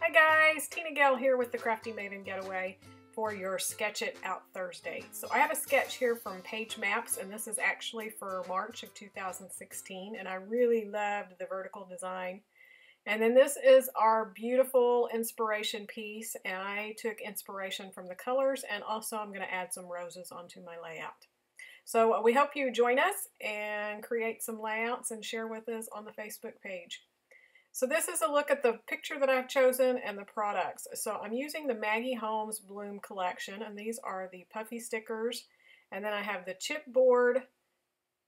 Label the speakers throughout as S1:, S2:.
S1: Hi guys, TinaGale here with the Crafty Maven Getaway for your Sketch It Out Thursday. So I have a sketch here from Page Maps, and this is actually for March of 2016, and I really loved the vertical design. And then this is our beautiful inspiration piece, and I took inspiration from the colors, and also I'm going to add some roses onto my layout. So we hope you join us and create some layouts and share with us on the Facebook page. So this is a look at the picture that I've chosen and the products. So I'm using the Maggie Holmes Bloom collection, and these are the puffy stickers. And then I have the chipboard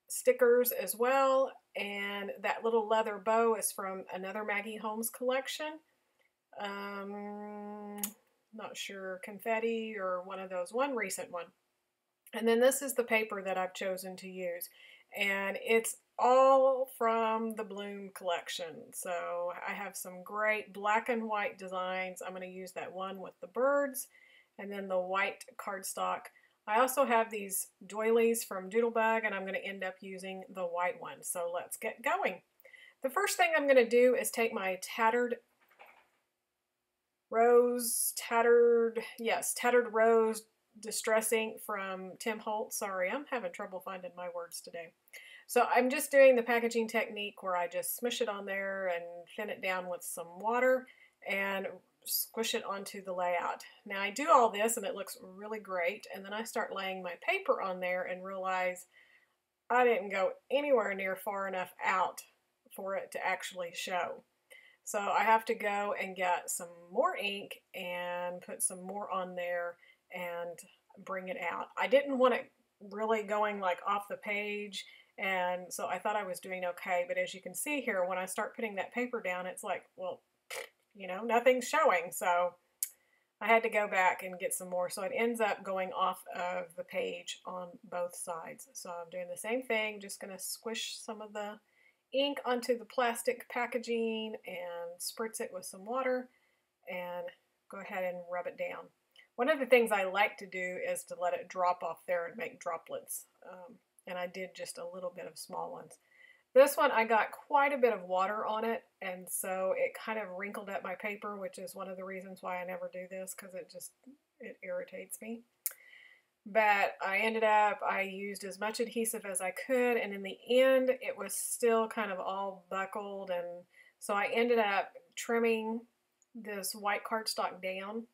S1: stickers as well, and that little leather bow is from another Maggie Holmes collection. Not sure, confetti or one of those, one recent one. And then this is the paper that I've chosen to use, and it's all from the Bloom collection. So I have some great black and white designs. I'm going to use that one with the birds and then the white cardstock. I also have these doilies from Doodlebug, and I'm going to end up using the white one. So let's get going. The first thing I'm going to do is take my tattered rose distress ink from Tim Holtz. Sorry, I'm having trouble finding my words today. So I'm just doing the packaging technique where I just smush it on there and thin it down with some water and squish it onto the layout. Now I do all this and it looks really great, and then I start laying my paper on there and realize I didn't go anywhere near far enough out for it to actually show. So I have to go and get some more ink and put some more on there and bring it out. I didn't want it really going like off the page, and so I thought I was doing okay, but as you can see here, when I start putting that paper down, it's like, well, you know, nothing's showing. So I had to go back and get some more, so it ends up going off of the page on both sides. So I'm doing the same thing, just going to squish some of the ink onto the plastic packaging and spritz it with some water and go ahead and rub it down. One of the things I like to do is to let it drop off there and make droplets, and I did just a little bit of small ones. This one I got quite a bit of water on it, and so it kind of wrinkled up my paper, which is one of the reasons why I never do this, because it irritates me. But I used as much adhesive as I could, and in the end it was still kind of all buckled, and so I ended up trimming this white cardstock down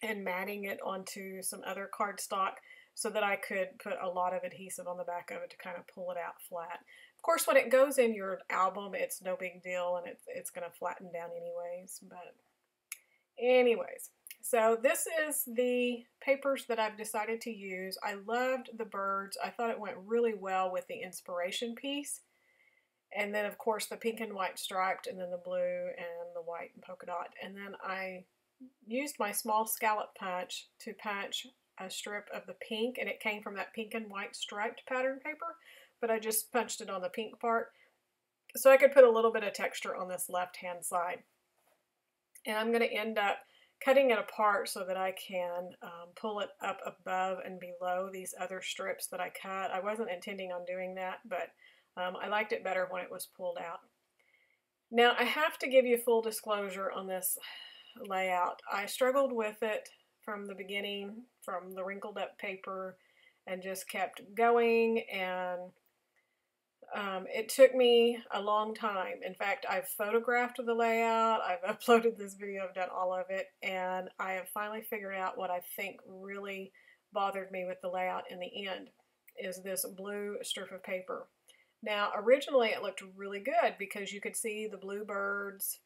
S1: and matting it onto some other cardstock so that I could put a lot of adhesive on the back of it to kind of pull it out flat. Of course, when it goes in your album, it's no big deal, and it's going to flatten down anyways. But anyways, so this is the papers that I've decided to use. I loved the birds. I thought it went really well with the inspiration piece. And then, of course, the pink and white striped, and then the blue and the white and polka dot. And then I used my small scallop punch to punch a strip of the pink, and it came from that pink and white striped pattern paper, but I just punched it on the pink part so I could put a little bit of texture on this left hand side. And I'm going to end up cutting it apart so that I can pull it up above and below these other strips that I cut. I wasn't intending on doing that, but I liked it better when it was pulled out. Now I have to give you full disclosure on this layout. I struggled with it from the beginning, from the wrinkled up paper, and just kept going, and it took me a long time. In fact, I've photographed the layout, I've uploaded this video, I've done all of it, and I have finally figured out what I think really bothered me with the layout in the end, is this blue strip of paper. Now, originally it looked really good because you could see the blue birds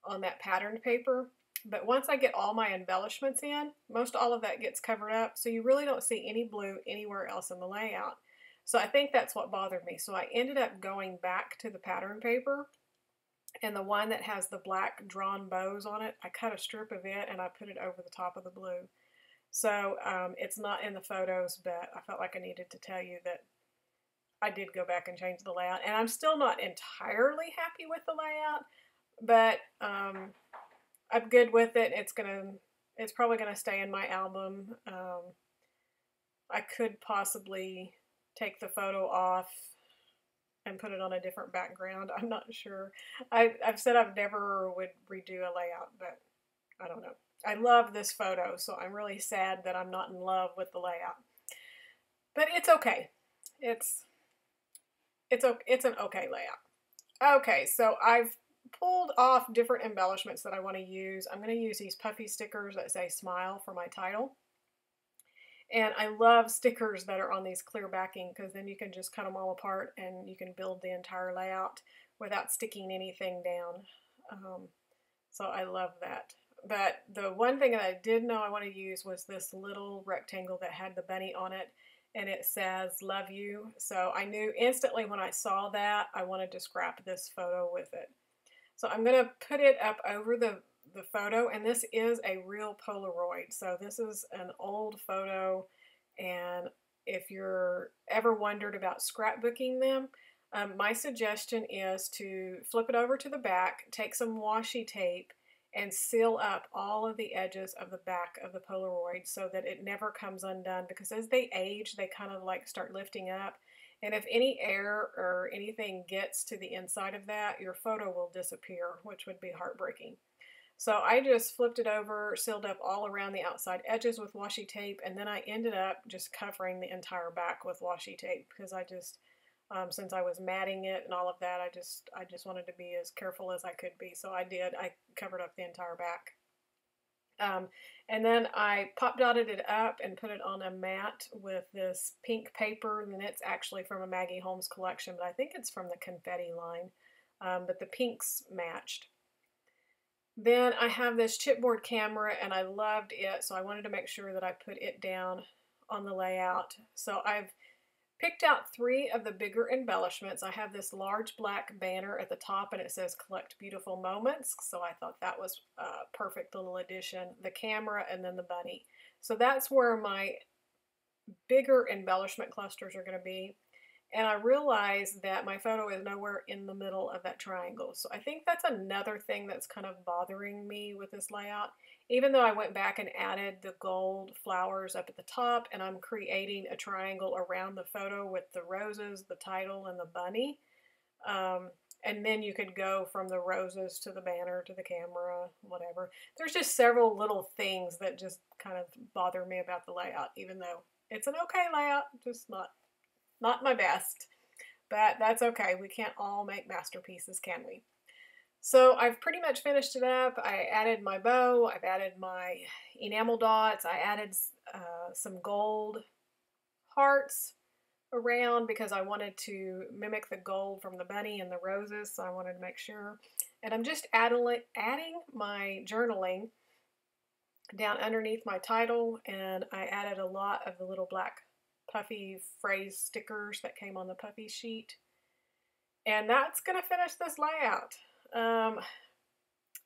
S1: on that patterned paper. But once I get all my embellishments in, most all of that gets covered up, so you really don't see any blue anywhere else in the layout. So I think that's what bothered me. So I ended up going back to the pattern paper, and the one that has the black drawn bows on it, I cut a strip of it and I put it over the top of the blue. So it's not in the photos, but I felt like I needed to tell you that I did go back and change the layout. And I'm still not entirely happy with the layout, but I'm good with it. It's probably gonna stay in my album. I could possibly take the photo off and put it on a different background. I'm not sure. I've said I've never would redo a layout, but I don't know. I love this photo, so I'm really sad that I'm not in love with the layout. But it's okay. It's an okay layout. Okay, so I've pulled off different embellishments that I want to use. I'm going to use these puffy stickers that say smile for my title. And I love stickers that are on these clear backing because then you can just cut them all apart and you can build the entire layout without sticking anything down. So I love that. But the one thing that I did know I want to use was this little rectangle that had the bunny on it, and it says love you. So I knew instantly when I saw that I wanted to scrap this photo with it. So I'm going to put it up over the photo, and this is a real Polaroid. So this is an old photo, and if you're ever wondered about scrapbooking them, my suggestion is to flip it over to the back, take some washi tape, and seal up all of the edges of the back of the Polaroid so that it never comes undone, because as they age, they kind of like start lifting up. And if any air or anything gets to the inside of that, your photo will disappear, which would be heartbreaking. So I just flipped it over, sealed up all around the outside edges with washi tape, and then I ended up just covering the entire back with washi tape because I just, since I was matting it and all of that, I just wanted to be as careful as I could be. So I did. I covered up the entire back. And then I pop dotted it up and put it on a mat with this pink paper, and it's actually from a Maggie Holmes collection, but I think it's from the confetti line, but the pinks matched. Then I have this chipboard camera, and I loved it, so I wanted to make sure that I put it down on the layout. So I've picked out 3 of the bigger embellishments. I have this large black banner at the top, and it says Collect Beautiful Moments, so I thought that was a perfect little addition. The camera, and then the bunny. So that's where my bigger embellishment clusters are going to be. And I realized that my photo is nowhere in the middle of that triangle. So I think that's another thing that's kind of bothering me with this layout. Even though I went back and added the gold flowers up at the top, and I'm creating a triangle around the photo with the roses, the title, and the bunny. And then you could go from the roses to the banner to the camera, whatever. There's just several little things that just kind of bother me about the layout, even though it's an okay layout, just not my best, but that's okay. We can't all make masterpieces, can we? So I've pretty much finished it up. I added my bow, I've added my enamel dots, I added some gold hearts around because I wanted to mimic the gold from the bunny and the roses, so I wanted to make sure. And I'm just adding my journaling down underneath my title, and I added a lot of the little black puffy phrase stickers that came on the puffy sheet. And that's going to finish this layout. I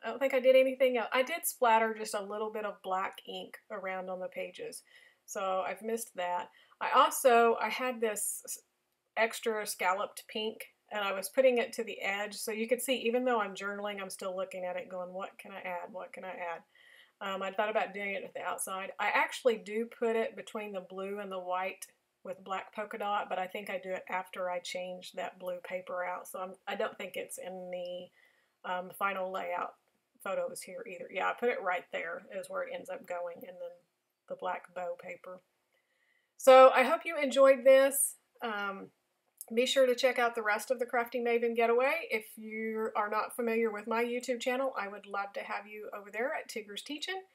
S1: don't think I did anything else. I did splatter just a little bit of black ink around on the pages, so I've missed that. I had this extra scalloped pink, and I was putting it to the edge, so you could see even though I'm journaling, I'm still looking at it going, what can I add? What can I add? I thought about doing it at the outside. I actually do put it between the blue and the white with black polka dot, but I think I do it after I change that blue paper out. So I don't think it's in the final layout photos here either. Yeah, I put it right there is where it ends up going, and then the black bow paper. So I hope you enjoyed this. Be sure to check out the rest of the Crafty Maven Getaway. If you are not familiar with my YouTube channel, I would love to have you over there at Tigger's Teachin'.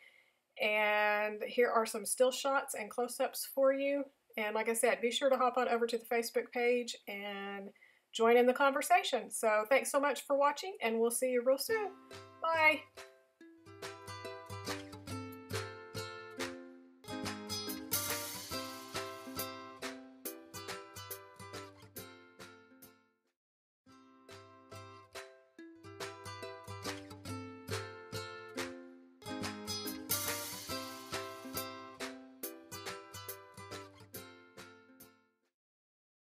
S1: And here are some still shots and close-ups for you. And like I said, be sure to hop on over to the Facebook page and join in the conversation. So thanks so much for watching, and we'll see you real soon. Bye!